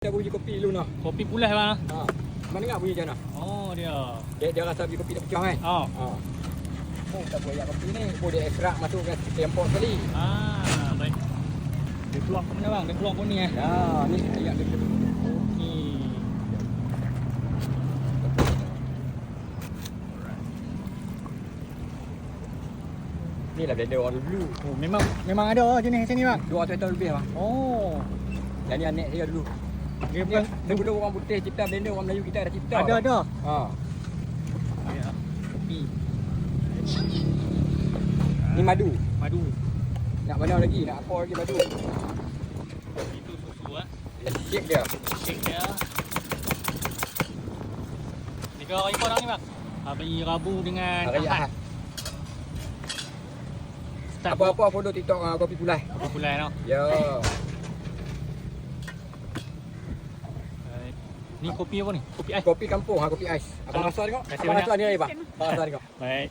Dia bunyi kopi dulu noh. Kopi pulas bang. Ha. Mana dengar bunyi macam mana? Oh dia. Dia rasa bunyi kopi dah pecah kan? Oh. Ha. Oh, kita buat kopi ni. Oh, dia ekstrak masuk ke tempok sekali. Ah, baik. Dia keluar ke mana bang? Dia keluar ke ni eh. Ya, ni ayak dia. Okey. Ni lah blender orang dulu. Oh, memang ada jenis macam ni bang. 200 tahun lebih bang. Oh. Yang ni anak dia dulu. Dia Ni dulu orang putih cipta blender, orang Melayu kita ada cipta. ada. Ha. Ya. Kopi. Ni madu. Madu. Nak mana lagi? Nak apa lagi madu? Itu susu ah. Shake dia. Shake dia. Ni kau hari korang ni bang. Hari Rabu dengan Hari Ahad. Ahad. Start Apa-apa follow TikTok kopi pulai. Kopi pulas tau. Ya. Ni kopi apa ni? Kopi ais. Kopi kampung, kopi ais. Abang Halo. rasa tengok. Terima kasih Abang banyak. rasa ni bang. Abang rasa tengok. Baik.